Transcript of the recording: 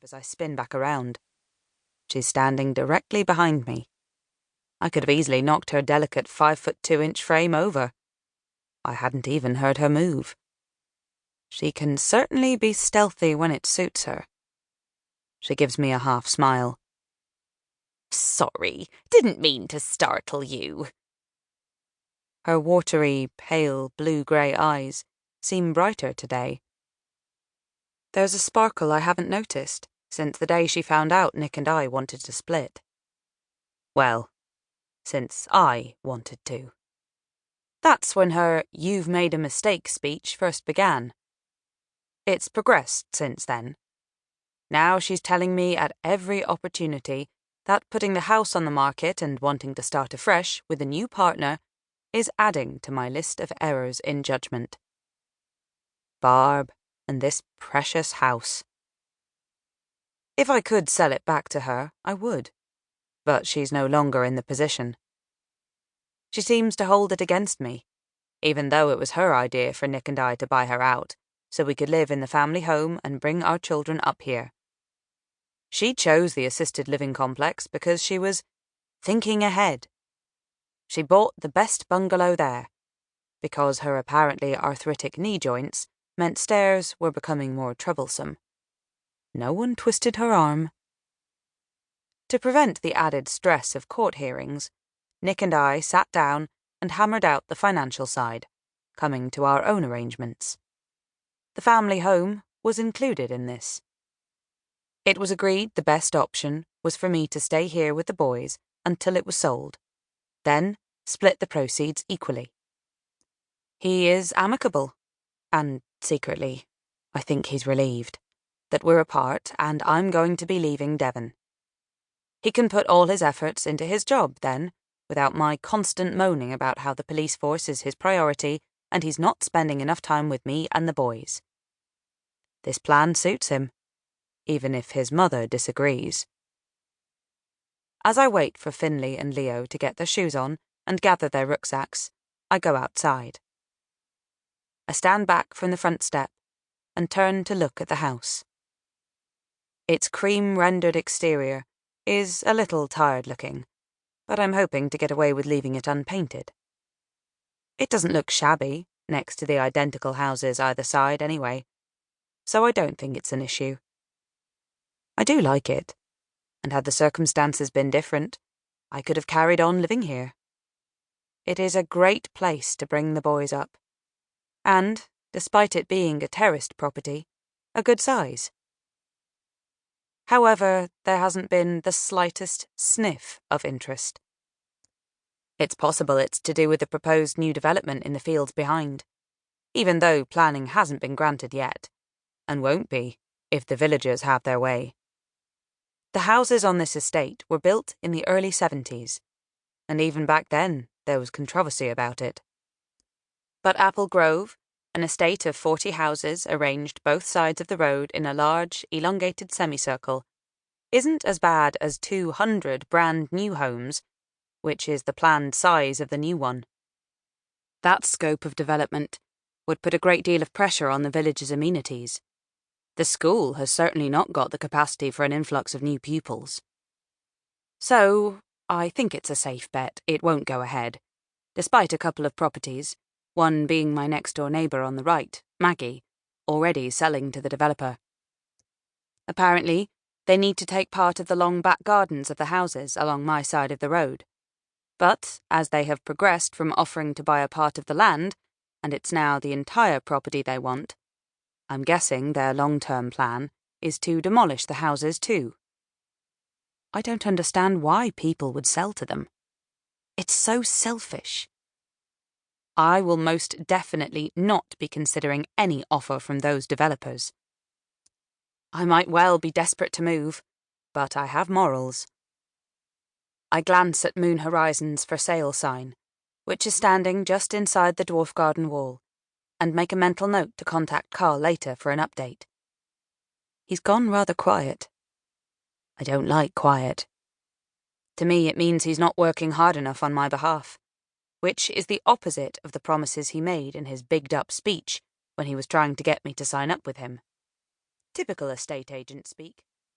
as I spin back around. She's standing directly behind me. I could have easily knocked her delicate 5'2" frame over. I hadn't even heard her move. She can certainly be stealthy when it suits her. She gives me a half smile. Sorry, didn't mean to startle you. Her watery, pale, blue-grey eyes seem brighter today. There's a sparkle I haven't noticed since the day she found out Nick and I wanted to split. Well, since I wanted to. That's when her "you've made a mistake" speech first began. It's progressed since then. Now she's telling me at every opportunity that putting the house on the market and wanting to start afresh with a new partner is adding to my list of errors in judgment. Barb and this precious house. If I could sell it back to her, I would. But she's no longer in the position. She seems to hold it against me, even though it was her idea for Nick and I to buy her out, so we could live in the family home and bring our children up here. She chose the assisted living complex because she was thinking ahead. She bought the best bungalow there, because her apparently arthritic knee joints meant stairs were becoming more troublesome. No one twisted her arm. To prevent the added stress of court hearings, Nick and I sat down and hammered out the financial side, coming to our own arrangements. The family home was included in this. It was agreed the best option was for me to stay here with the boys until it was sold, then split the proceeds equally. He is amicable, and secretly, I think he's relieved that we're apart and I'm going to be leaving Devon. He can put all his efforts into his job then, without my constant moaning about how the police force is his priority and he's not spending enough time with me and the boys. This plan suits him, even if his mother disagrees. As I wait for Finley and Leo to get their shoes on and gather their rucksacks, I go outside. I stand back from the front step and turn to look at the house. Its cream-rendered exterior is a little tired-looking, but I'm hoping to get away with leaving it unpainted. It doesn't look shabby next to the identical houses either side anyway, so I don't think it's an issue. I do like it, and had the circumstances been different, I could have carried on living here. It is a great place to bring the boys up, and, despite it being a terraced property, a good size. However, there hasn't been the slightest sniff of interest. It's possible it's to do with the proposed new development in the fields behind, even though planning hasn't been granted yet, and won't be if the villagers have their way. The houses on this estate were built in the early 70s, and even back then there was controversy about it. But Apple Grove, an estate of 40 houses arranged both sides of the road in a large, elongated semicircle, isn't as bad as 200 brand new homes, which is the planned size of the new one. That scope of development would put a great deal of pressure on the village's amenities. The school has certainly not got the capacity for an influx of new pupils. So, I think it's a safe bet it won't go ahead, despite a couple of properties, one being my next-door neighbour on the right, Maggie, already selling to the developer. Apparently, they need to take part of the long back gardens of the houses along my side of the road. But, as they have progressed from offering to buy a part of the land, and it's now the entire property they want, I'm guessing their long-term plan is to demolish the houses too. I don't understand why people would sell to them. It's so selfish. I will most definitely not be considering any offer from those developers. I might well be desperate to move, but I have morals. I glance at Moon Horizon's for sale sign, which is standing just inside the dwarf garden wall, and make a mental note to contact Carl later for an update. He's gone rather quiet. I don't like quiet. To me, it means he's not working hard enough on my behalf, which is the opposite of the promises he made in his bigged-up speech when he was trying to get me to sign up with him. Typical estate agent speak.